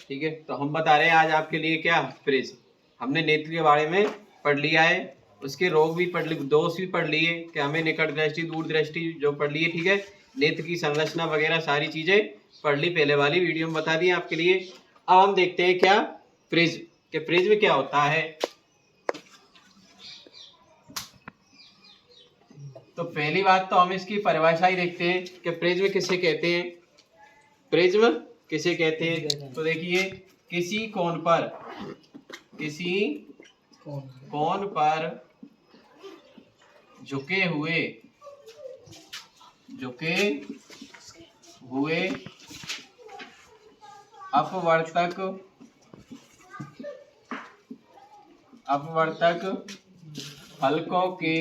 ठीक है, तो हम बता रहे हैं आज आपके लिए क्या प्रिज्म। हमने नेत्र के बारे में पढ़ लिया है, उसके रोग भी पढ़ लिए, दोष भी पढ़ लिए कि हमें निकट दृष्टि दूर दृष्टि जो पढ़ लिए, ठीक है, नेत्र की संरचना वगैरह सारी चीजें पढ़ ली, पहले वाली वीडियो में बता दी आपके लिए। अब हम देखते हैं क्या प्रिज्म के प्रिज्म क्या होता है। तो पहली बात तो हम इसकी परिभाषा ही देखते हैं कि प्रिज्म किसे कहते हैं। प्रिज्म किसे कहते हैं, तो देखिए किसी कोण पर झुके हुए अपवर्तक फलकों के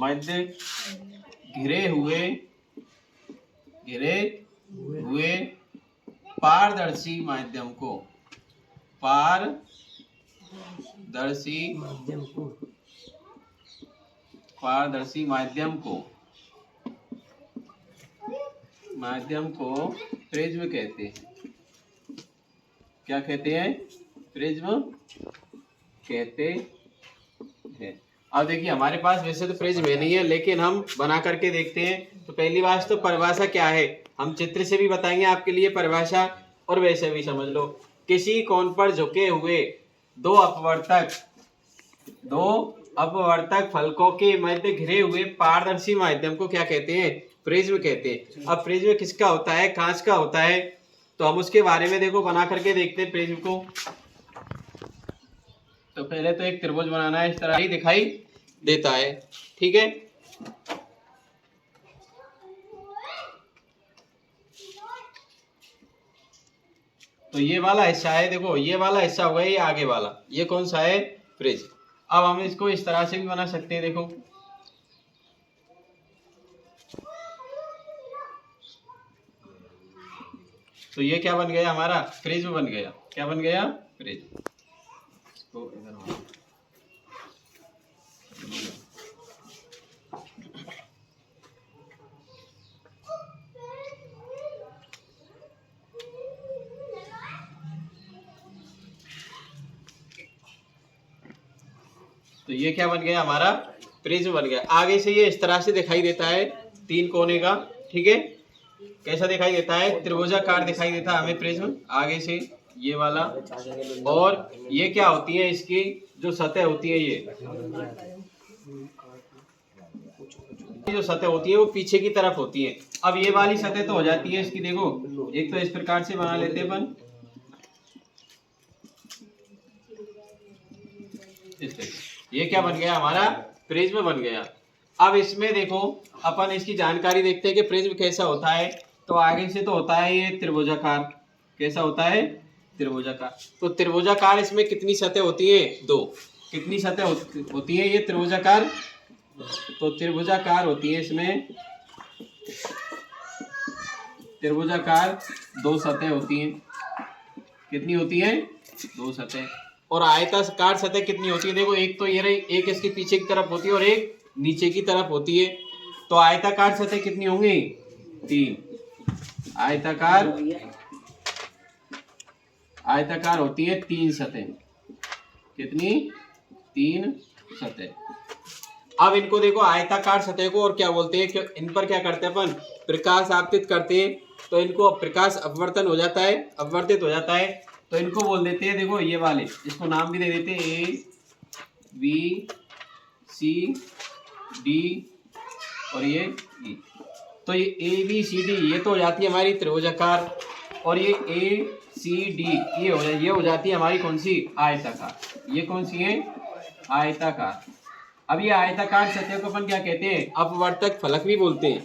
मध्य घिरे हुए पारदर्शी माध्यम को प्रिज्म कहते हैं। क्या कहते हैं? प्रिज्म कहते हैं। अब देखिए हमारे पास वैसे तो प्रिज्म है नहीं है, लेकिन हम बना करके देखते हैं। तो पहली बात तो परिभाषा क्या है, हम चित्र से भी बताएंगे आपके लिए परिभाषा, और वैसे भी समझ लो। किसी कोण पर झुके हुए दो अपवर्तक फलकों के मध्य घिरे हुए पारदर्शी माध्यम को क्या कहते हैं? प्रिज्म कहते हैं। अब प्रिज्म किसका होता है? कांच का होता है। तो हम उसके बारे में देखो बना करके देखते हैं प्रिज्म को। तो पहले तो एक त्रिभुज बनाना है, इस तरह ही दिखाई देता है, ठीक है। तो ये वाला हिस्सा है, देखो ये वाला हिस्सा होगा, ये आगे वाला, ये कौन सा है? प्रिज्म। अब हम इसको इस तरह से भी बना सकते हैं, देखो तो ये क्या बन गया हमारा? प्रिज्म बन गया। क्या बन गया? प्रिज्म। इसको इधर तो ये क्या बन गया हमारा? प्रिज्म बन गया। आगे से ये इस तरह से दिखाई देता है, तीन कोने का, ठीक है। कैसा दिखाई देता है? त्रिभुजाकार दिखाई देता है हमें प्रिज्म आगे से, ये वाला। और ये क्या होती है, इसकी जो सतह होती है, ये जो सतह होती है वो पीछे की तरफ होती है। अब ये वाली सतह तो हो जाती है इसकी, देखो एक तो इस प्रकार से बना लेते हैं अपन, ये क्या बन गया हमारा? प्रिज्म बन गया। अब इसमें देखो अपन इसकी जानकारी देखते हैं कि प्रिज्म कैसा होता है। तो आगे से तो होता है ये त्रिभुजाकार। कैसा होता है? त्रिभुजाकार। तो त्रिभुजाकार, इसमें कितनी सतह होती है? दो। कितनी सतह होती है ये त्रिभुजाकार? तो त्रिभुजाकार होती है इसमें, त्रिभुजाकार दो सतह होती हैं। कितनी होती है? दो सतह। और आयताकार सतह कितनी होती है? देखो एक तो ये रही, एक इसके पीछे की तरफ होती है और एक नीचे की तरफ होती है। तो आयताकार सतह कितनी होंगी? तीन। आयताकार होती है तीन सतह। कितनी? तीन सतह। अब इनको देखो, आयताकार सतह को और क्या बोलते हैं? कि इन पर क्या करते हैं अपन? प्रकाश आपतित करते हैं, तो इनको प्रकाश अपवर्तन हो जाता है, अपवर्तित हो जाता है। तो इनको बोल देते हैं, देखो ये वाले, इसको नाम भी दे देते हैं ए बी सी डी और ये ई। तो ये ए बी सी डी ये तो हो जाती है हमारी त्रिभुजाकार, और ये ए सी डी ये हो जाती है हमारी कौन सी? आयताकार। ये कौन सी है? आयताकार। अब ये आयताकार सतह को अपन क्या कहते हैं? अपवर्तक फलक भी बोलते हैं।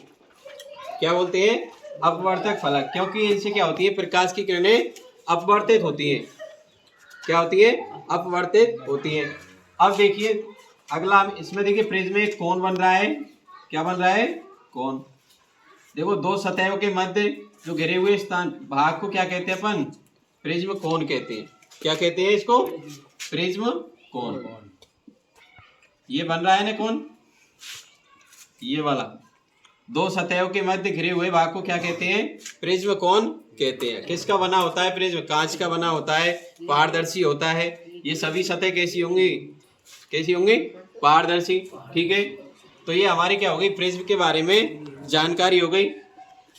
क्या बोलते हैं? अपवर्तक फलक। क्योंकि इनसे क्या होती है? प्रकाश की किरणें अपवर्तित होती है। क्या होती है? अपवर्तित होती है। अब देखिए अगला, हम इसमें देखिए प्रिज्म में एक कोण बन रहा है। क्या बन रहा है? कोण। देखो दो सतहों के मध्य जो घिरे हुए स्थान भाग को क्या कहते हैं अपन? प्रिज्म कोण कहते हैं। क्या कहते हैं इसको? प्रिज्म कोण। ये बन रहा है ना कोण, ये वाला, दो सतहों के मध्य घिरे हुए भाग को क्या कहते हैं? प्रिज्म कोण कहते हैं। किसका बना होता है प्रिज्म? कांच का बना होता है, पारदर्शी होता है। ये सभी सतह कैसी होंगी? कैसी होंगी? पारदर्शी। ठीक है, तो ये हमारी क्या हो गई? प्रिज्म के बारे में जानकारी हो गई।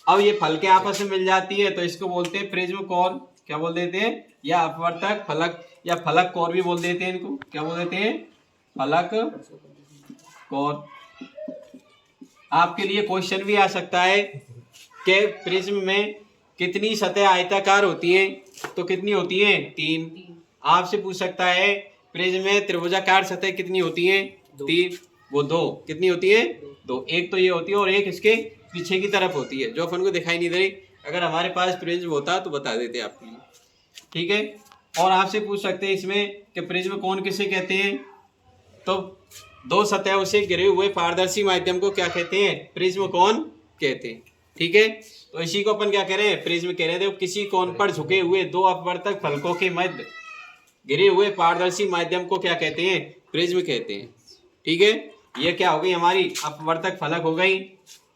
अब ये फलकें आपस में मिल जाती है तो इसको बोलते हैं प्रिज्म कोण। क्या बोल देते हैं? या अपवर्तक फलक या फलक कोण भी बोल देते हैं इनको। क्या बोल देते हैं? फलक कोण। आपके लिए क्वेश्चन भी आ सकता है कि प्रिज्म में कितनी सतह आयताकार होती हैं? तो कितनी होती हैं? 3। आपसे पूछ सकता है प्रिज्म में त्रिभुजाकार सतह कितनी होती हैं? 3। वो 2 कितनी होती है? 2। एक तो ये होती है और एक इसके पीछे की तरफ होती है जो अपन को दिखाई नहीं दे रही। अगर हमारे पास प्रिज्म होता तो बता देते आपके लिए। ठीक है, और आपसे पूछ सकते हैं इसमें कि प्रिज्म कोण किसे कहते हैं? तो दो सतहों से घिरे हुए पारदर्शी माध्यम को क्या कहते हैं? प्रिज्म कोण कहते हैं। ठीक है, तो इसी को अपन क्या कह रहे हैं? प्रिज्म कह रहे थे। किसी कोण पर झुके हुए दो अपवर्तक फलकों के मध्य घिरे हुए पारदर्शी माध्यम को क्या कहते हैं? प्रिज्म कहते हैं। ठीक है, ये क्या हो गई? हमारी अपवर्तक फलक हो गई।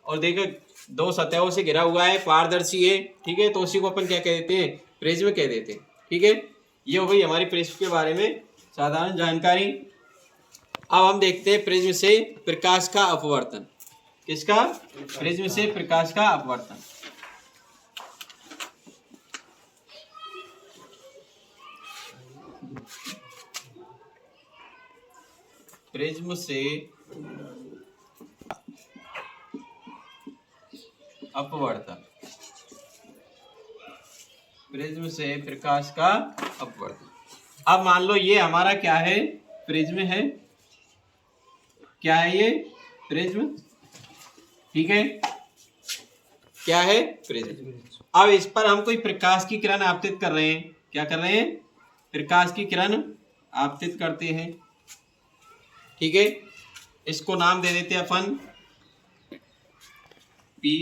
और देखो दो सतहों से घिरा हुआ है, पारदर्शी है। ठीक है, तो उसी को अपन क्या कह देते हैं? प्रिज्म कह देते हैं। ठीक है, ये हो गई हमारी प्रिज्म के बारे में साधारण जानकारी। अब हम देखते हैं प्रिज्म से प्रकाश का अपवर्तन। किसका? प्रिज्म से प्रकाश का अपवर्तन। प्रिज्म से अपवर्तन। प्रिज्म से प्रकाश का अपवर्तन। अब मान लो ये हमारा क्या है? प्रिज्म है। क्या है ये? प्रिज्म। ठीक है, क्या है? प्रिज्म। अब इस पर हम कोई प्रकाश की किरण आपतित कर रहे हैं। क्या कर रहे हैं? प्रकाश की किरण आपतित करते हैं। ठीक है, इसको नाम दे देते हैं अपन पी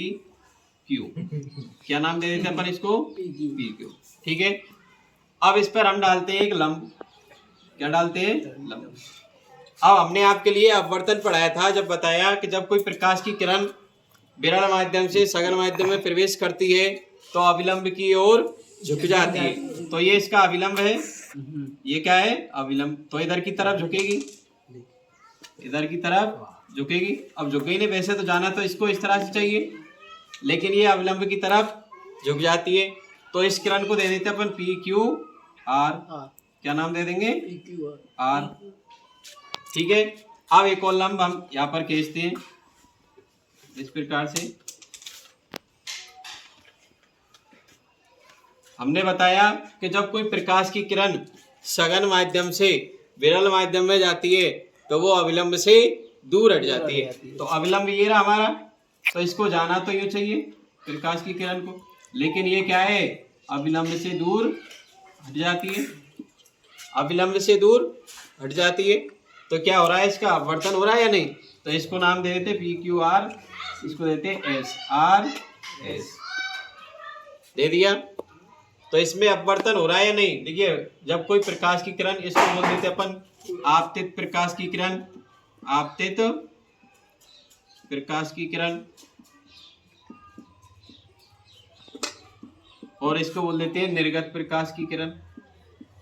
क्यू। क्या नाम दे देते हैं अपन इसको? P Q. ठीक है, अब इस पर हम डालते हैं एक लंब। क्या डालते हैं? लंब। अब हमने आपके लिए अपवर्तन पढ़ाया था, जब बताया कि जब कोई प्रकाश की किरण विरल माध्यम से सघन माध्यम में प्रवेश करती है तो अविलंब की ओर झुक जाती है। तो ये इसका अविलंब है। ये क्या है? अविलंब। तो इधर की तरफ झुकेगी, इधर की तरफ झुकेगी। अब झुकेगी नहीं, वैसे तो जाना तो इसको इस तरह से चाहिए, लेकिन ये अविलंब की तरफ झुक जाती है। तो इस किरण को दे देते हैं अपन पी क्यू आर। क्या नाम दे देंगे? आर। ठीक है, अब एक और लंब हम यहाँ पर खींचते हैं इस प्रकार से। हमने बताया कि जब कोई प्रकाश की किरण सघन माध्यम से विरल माध्यम में जाती है तो वो अविलंब से दूर हट जाती है। तो अविलंब ये रहा हमारा, तो इसको जाना तो यूँ चाहिए प्रकाश की किरण को, लेकिन ये क्या है? अविलंब से दूर हट जाती है। अविलंब से दूर हट जाती है तो क्या हो रहा है? इसका अपवर्तन हो रहा है या नहीं? तो इसको नाम दे देते पी क्यू आर, इसको देते एस आर एस। दे दिया। तो इसमें अपवर्तन हो रहा है या नहीं? देखिए जब कोई प्रकाश की किरण, इसको बोल देते अपन आपतित प्रकाश की किरण। आपतित प्रकाश की किरण, और इसको बोल देते हैं निर्गत प्रकाश की किरण।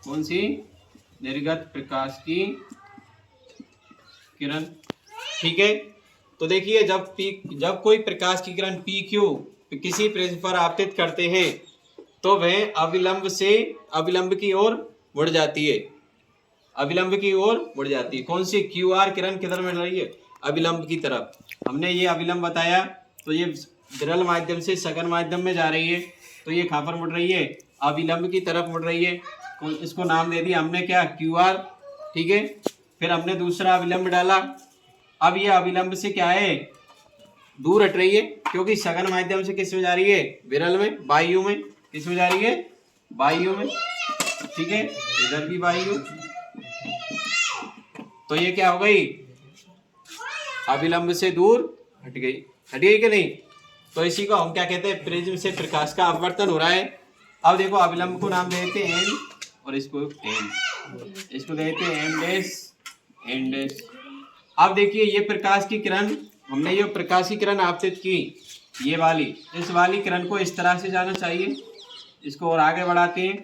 कौन सी? निर्गत प्रकाश की किरण। ठीक है, तो देखिए जब कोई प्रकाश की किरण पी क्यू किसी प्रिज्म पर आपतित करते हैं तो वह अविलंब की ओर मुड़ जाती है। अविलंब की ओर मुड़ जाती है। कौन सी? क्यू आर किरण किधर मिल रही है? अविलंब की तरफ। हमने ये अविलंब बताया, तो ये विरल माध्यम से सघन माध्यम में जा रही है, तो ये कहाँ पर मुड़ रही है? अविलंब की तरफ मुड़ रही है। इसको नाम दे दिया हमने क्या? Q R. ठीक है, फिर हमने दूसरा अविलंब डाला। अब ये अविलंब से क्या है? दूर हट रही है, क्योंकि सघन माध्यम से किस में जा रही है? विरल में, वायु में। किस में जा रही है? वायु में। ठीक है, इधर भी वायु। तो ये क्या हो गई? अविलंब से दूर हट गई। हट गई कि नहीं? तो इसी को हम क्या कहते हैं? प्रिज्म से प्रकाश का अपवर्तन हो रहा है। अब देखो अविलंब को नाम देते हैं एन, और इसको एन, इसको देते हैं एन डैश एन डैश। अब देखिए ये प्रकाश की किरण हमने ये प्रकाश की किरण आपतित की, ये वाली, इस वाली किरण को इस तरह से जाना चाहिए, इसको और आगे बढ़ाते हैं,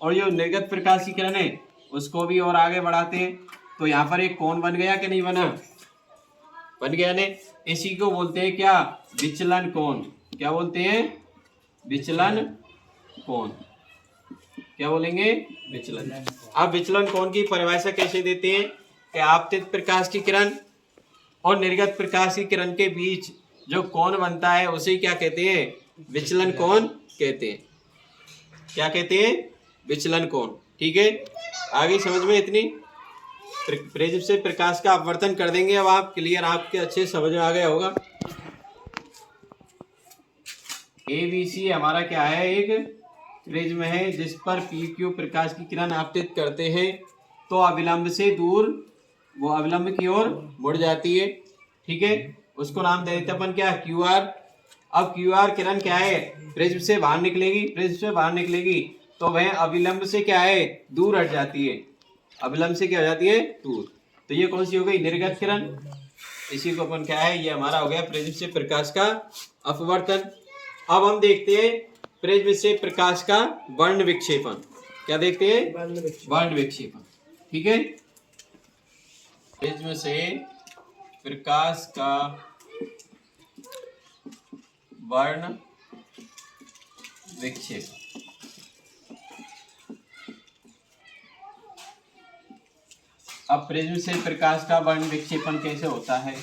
और जो निर्गत प्रकाश की किरण है उसको भी और आगे बढ़ाते हैं। तो यहाँ पर एक कोण बन गया कि नहीं बना? बन गया ने। इसी को बोलते हैं क्या? विचलन कोण। क्या बोलते हैं? विचलन कोण। क्या बोलेंगे? विचलन। अब विचलन कोण की परिभाषा कैसे देते हैं कि आपतित प्रकाश की किरण और निर्गत प्रकाश की किरण के बीच जो कोण बनता है उसे क्या कहते हैं? विचलन कोण कहते हैं। क्या कहते हैं? विचलन कोण। ठीक है, आगे समझ में इतनी? प्रिज्म से प्रकाश का अपवर्तन कर देंगे। अब आप क्लियर, आपके अच्छे समझ में आ गया होगा। ABC हमारा क्या है? एक प्रिज्म है जिस पर PQ प्रकाश की किरण आपतित करते हैं तो अविलंब से दूर वो अविलंब की ओर मुड़ जाती है। ठीक है, उसको नाम दे देते अपन क्या? QR। अब QR किरण क्या है? प्रिज्म से बाहर निकलेगी, प्रिज्म से बाहर निकलेगी तो वह अविलंब से क्या है? दूर हट जाती है। अविलंब से क्या हो जाती है? दूर। तो ये कौन सी हो गई? निर्गत किरण। इसी को अपन क्या है? ये हमारा हो गया प्रिज्म से प्रकाश का अपवर्तन। अब हम देखते हैं प्रिज्म से प्रकाश का वर्ण विक्षेपण। क्या देखते हैं? वर्ण विक्षेपण। ठीक है, प्रिज्म से प्रकाश का वर्ण विक्षेपण। अब प्रिज्म से प्रकाश का वर्ण विक्षेपण कैसे होता है?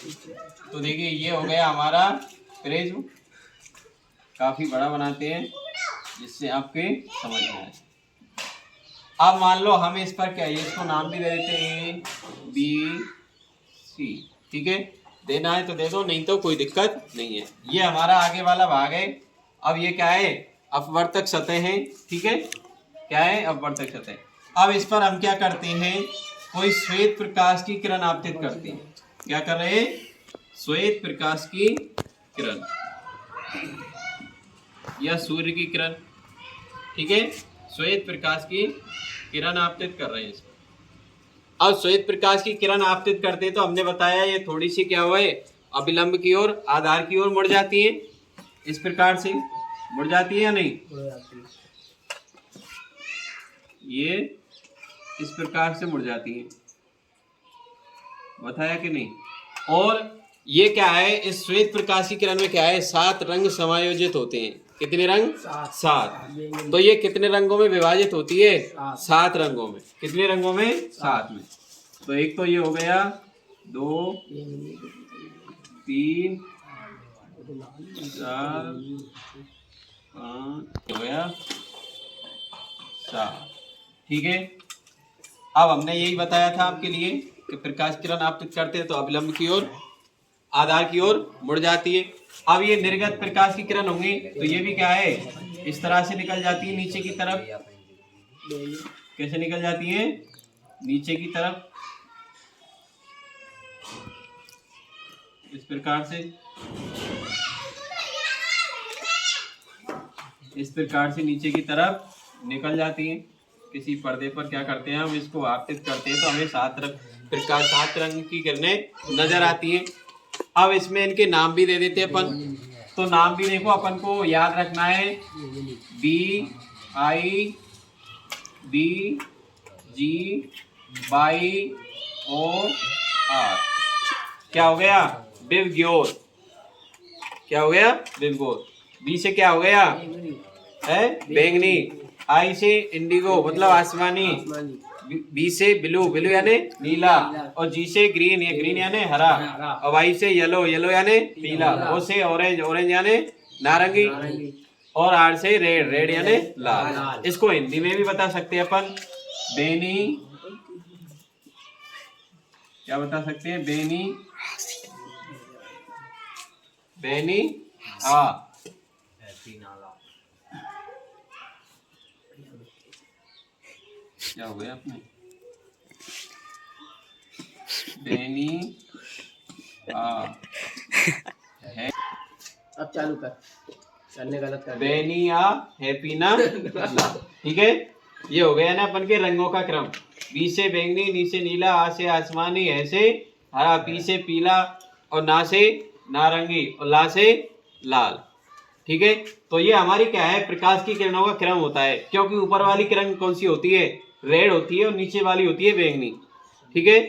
तो देखिए, ये हो गया हमारा प्रिज्म। काफी बड़ा बनाते हैं जिससे आपके समझ में आए। अब मान लो हम इस पर क्या है, इसको नाम भी दे देते हैं ABC। ठीक है, देना है तो दे दो, नहीं तो कोई दिक्कत नहीं है। ये हमारा आगे वाला भाग है। अब ये क्या है? अपवर्तक सतह है। ठीक है, क्या है? अपवर्तक सतह। अब इस पर हम क्या करते हैं? कोई श्वेत प्रकाश की किरण आपतित करते हैं। क्या कर रहे हैं? श्वेत प्रकाश की किरण या सूर्य की किरण। ठीक है, श्वेत प्रकाश की किरण आपतित कर रहे हैं इसमें। अब श्वेत प्रकाश की किरण आपतित करते हैं तो हमने बताया ये थोड़ी सी क्या हुआ है? अभिलंब की ओर, आधार की ओर मुड़ जाती है। इस प्रकार से मुड़ जाती है या नहीं? ये इस प्रकार से मुड़ जाती है, बताया कि नहीं? और ये क्या है? इस श्वेत प्रकाश की किरण में क्या है? 7 रंग समायोजित होते हैं। कितने रंग? 7। तो ये कितने रंगों में विभाजित होती है? 7 रंगों में। कितने रंगों में? 7 में। तो एक तो ये हो गया, 2, 3, 4, 5 हो गया 7। ठीक है, अब हमने यही बताया था आपके लिए कि प्रकाश किरण आपतित करते हैं तो अभिलंब की ओर, आधार की ओर मुड़ जाती है। अब ये निर्गत प्रकाश की किरण होंगी तो ये भी क्या है? इस तरह से निकल जाती है नीचे की तरफ। कैसे निकल जाती है? नीचे की तरफ, इस प्रकार से। इस प्रकार से नीचे की तरफ निकल जाती है। किसी पर्दे पर क्या करते हैं हम? इसको आपतित करते हैं तो हमें 7 रंग की किरणें नजर आती हैं। अब इसमें इनके नाम भी दे देते हैं अपन। तो नाम भी देखो, अपन को याद रखना है BI BG BIOR। क्या हो गया? विवग्योर। क्या हो गया? विवग्योर। बी से क्या हो गया? है बैंगनी। आई से इंडिगो मतलब आसमानी। बी से ब्लू, ब्लू यानी नीला। और जी से ग्रीन, ये ग्रीन यानी हरा। और वाई से येलो, येलो यानी पीला। ओ से ऑरेंज, ऑरेंज यानी नारंगी। और आर से रेड, रेड यानी लाल। इसको हिंदी में भी बता सकते हैं अपन, बेनी। क्या बता सकते हैं? बेनी, बेनी क्या हो गया अपने? बेनी है। अब चालू कर, करने गलत कर। बेनिया हैप्पीना। ठीक है, ये हो गया ना अपन के रंगों का क्रम। बी से बैंगनी, नी से नीला, आ से आसमानी, है से हरा, पी से पीला और ना से नारंगी और ला से लाल। ठीक है, तो ये हमारी क्या है, प्रकाश की किरणों का क्रम होता है, क्योंकि ऊपर वाली किरण कौन सी होती है, रेड होती है, और नीचे वाली होती है बैंगनी। ठीक है,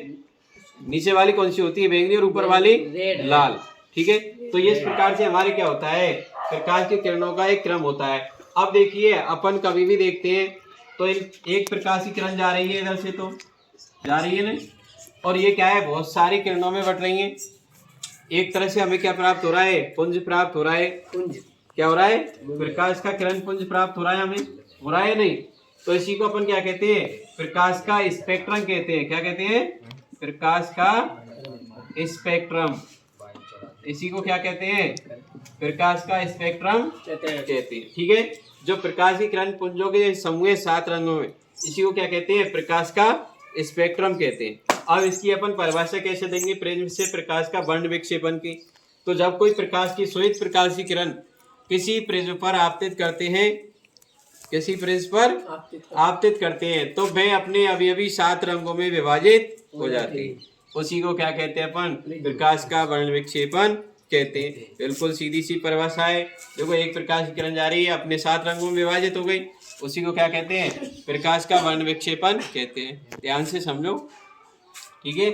नीचे वाली कौन सी होती है, बैंगनी, और ऊपर वाली लाल। ठीक है, तो ये इस प्रकार से हमारे क्या होता है, प्रकाश की किरणों का एक क्रम होता है। अब देखिए अपन कभी भी देखते हैं तो एक प्रकाश की किरण जा रही है इधर से, तो जा रही है ना, और ये क्या है, बहुत सारी किरणों में बट रही है। एक तरह से हमें क्या प्राप्त हो रहा है, पुंज प्राप्त हो रहा है। पुंज क्या हो रहा है, प्रकाश का किरण पुंज प्राप्त हो रहा है, हमें हो रहा है नहीं। तो इसी को अपन क्या कहते हैं, प्रकाश का स्पेक्ट्रम कहते हैं। क्या कहते हैं, प्रकाश का स्पेक्ट्रम। इसी को क्या कहते हैं, प्रकाश का स्पेक्ट्रम कहते हैं। ठीक है, जो प्रकाश की किरण पुंजों के समूह है 7 रंगों में, इसी को क्या कहते हैं, प्रकाश का स्पेक्ट्रम कहते हैं। अब इसकी अपन परिभाषा कैसे देंगे, प्रिज्म से प्रकाश का वर्ण विक्षेपण की। तो जब कोई प्रकाश की श्वेत प्रकाश की किरण किसी प्रिज्म पर आपतित करते हैं, किसी प्रिज्म पर आपतित करते हैं, तो वह अपने अवयवी 7 रंगों में विभाजित हो जाती है। उसी को क्या कहते हैं अपन, प्रकाश का वर्ण विक्षेपण कहते हैं। बिल्कुल सीधी सी परिभाषा है। देखो, एक प्रकाश की किरण जा रही है, अपने 7 रंगों में विभाजित हो गई, उसी को क्या कहते हैं, प्रकाश का वर्ण विक्षेपण कहते हैं। ध्यान से समझो। ठीक है,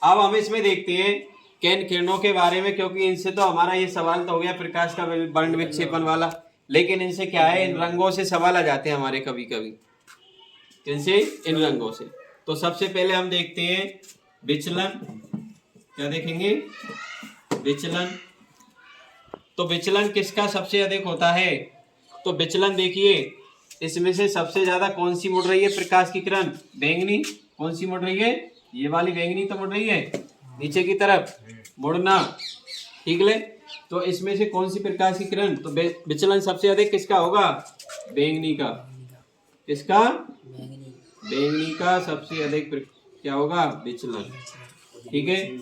अब हम इसमें देखते हैं किन किरणों के बारे में, क्योंकि इनसे तो हमारा ये सवाल तो हो गया प्रकाश का वर्ण विक्षेपण वाला, लेकिन इनसे क्या है, इन रंगों से सवाल आ जाते हैं हमारे कभी कभी, इनसे, इन रंगों से। तो सबसे पहले हम देखते हैं विचलन। क्या देखेंगे, विचलन। तो विचलन किसका सबसे अधिक होता है, तो विचलन देखिए, इसमें से सबसे ज्यादा कौन सी मुड़ रही है प्रकाश की किरण, बैंगनी। कौन सी मुड़ रही है, ये वाली बैंगनी तो मुड़ रही है नीचे की तरफ, मुड़ना। ठीक है, तो इसमें से कौन सी प्रकाश की किरण, तो विचलन सबसे अधिक किसका होगा, बैंगनी का। किसका, बैंगनी का सबसे अधिक क्या होगा, विचलन। ठीक है,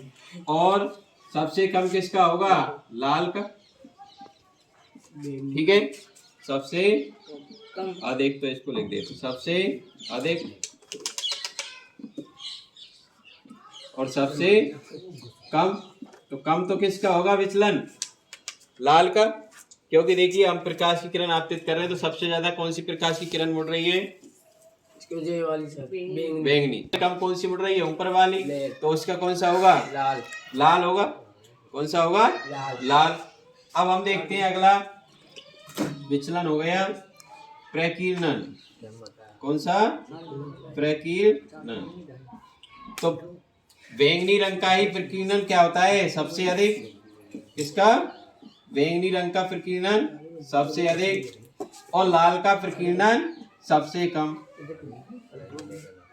और सबसे कम किसका होगा, लाल का। ठीक है, सबसे अधिक, तो इसको लिख दे, तो सबसे अधिक और सबसे कम, तो कम तो किसका होगा विचलन, लाल का। क्योंकि देखिए हम प्रकाश की किरण आपतित कर रहे हैं, तो सबसे ज्यादा कौन सी प्रकाश की किरण मुड़ रही है, बैंगनी। कम कौन सी मुड़ रही है, ऊपर वाली, तो उसका कौन सा होगा, लाल। लाल होगा, कौन सा होगा, लाल। अब हम देखते हैं अगला विचलन हो गया प्रकीर्णन। कौन सा, प्रकीर्णन। तो बैंगनी रंग का ही प्रकीर्णन क्या होता है, सबसे अधिक। किसका, बैंगनी रंग का प्रकीर्णन सबसे अधिक, और लाल का प्रकीर्णन सबसे कम।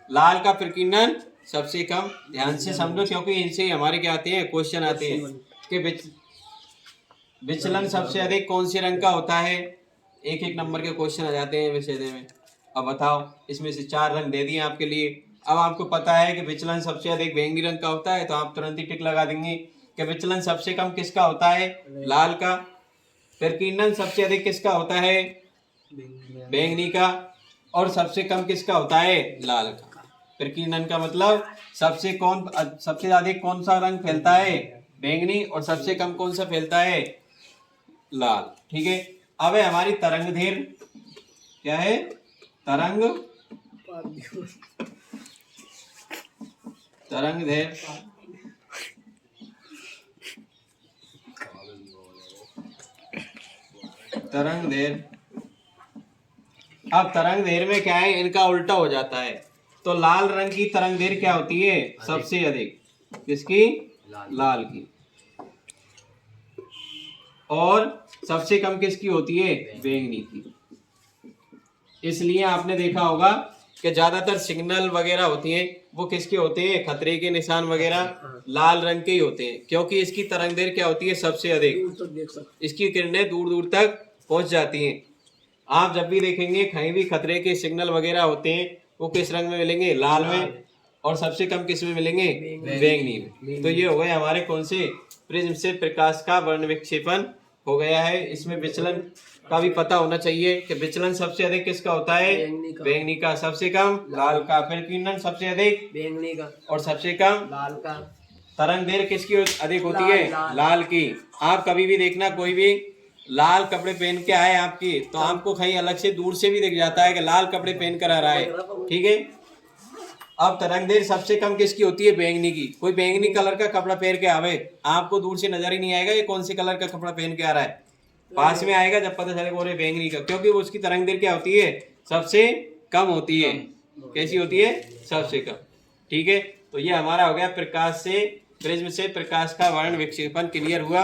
लाल का प्रकीर्णन सबसे कम। ध्यान से समझो, क्योंकि इनसे हमारे क्या आते हैं, क्वेश्चन आते हैं कि विचलन सबसे अधिक कौन से रंग का होता है। एक एक नंबर के क्वेश्चन आ जाते हैं विषय में। अब बताओ, इसमें से 4 रंग दे दिए आपके लिए। अब आपको पता है कि विचलन सबसे अधिक बैंगनी रंग का होता है, तो आप तुरंत ही टिक लगा देंगे कि विचलन सबसे कम किसका होता है, लाल का। प्रकीर्णन सबसे अधिक किसका होता है, बैंगनी का, और सबसे कम किसका होता है, लाल का। प्रकीर्णन का मतलब सबसे अधिक कौन सा रंग फैलता है, बैंगनी, और सबसे कम कौन सा फैलता है, लाल। ठीक है, अब है हमारी तरंगदैर्घ्य। क्या है, तरंगदैर्घ्य। तरंगदैर्घ्य। अब तरंगदैर्घ्य में क्या है, इनका उल्टा हो जाता है। तो लाल रंग की तरंगदैर्घ्य क्या होती है, सबसे अधिक। किसकी, लाल की। और सबसे कम किसकी होती है, बैंगनी की। इसलिए आपने देखा होगा कि ज्यादातर सिग्नल वगैरह होती हैं, वो किसके होते हैं, खतरे के निशान वगैरह लाल रंग के ही होते हैं, क्योंकि इसकी तरंगदैर्घ्य क्या होती है, सबसे अधिक। इसकी किरणें दूर दूर तक पहुंच जाती हैं। आप जब भी देखेंगे कहीं भी खतरे के सिग्नल वगैरह होते हैं, वो किस रंग में मिलेंगे, लाल में, और सबसे कम किस में मिलेंगे, बैंगनी में। तो ये हो गए हमारे कौन से, प्रिज्म से प्रकाश का वर्ण विक्षेपण हो गया है। इसमें विचलन का भी पता होना चाहिए कि विचलन सबसे अधिक किसका होता है, बैंगनी का, सबसे कम लाल का। प्रकीर्णन सबसे अधिक बैंगनी का, और सबसे कम लाल का। तरंग दैर्घ्य किसकी अधिक होती है? लाल की। आप कभी भी देखना, कोई भी लाल कपड़े पहन के आए आपकी, तो आपको कहीं अलग से दूर से भी दिख जाता है कि लाल कपड़े पहन कर आ रहा है, ठीक है। अब तरंग दैर्घ्य सबसे कम किसकी होती है? बैंगनी की। कोई बैंगनी कलर का कपड़ा पहन के आवे, आपको दूर से नजर ही नहीं आएगा ये कौन से कलर का कपड़ा पहन के आ रहा है, पास में आएगा जब पता चलेगा वो बैंगनी का, क्योंकि वो उसकी तरंग दैर्घ्य क्या होती है? सबसे कम होती है। कैसी होती है? सबसे कम, ठीक है। तो ये हमारा हो गया प्रकाश से, प्रिज्म से प्रकाश का वर्ण विक्षेपण क्लियर हुआ।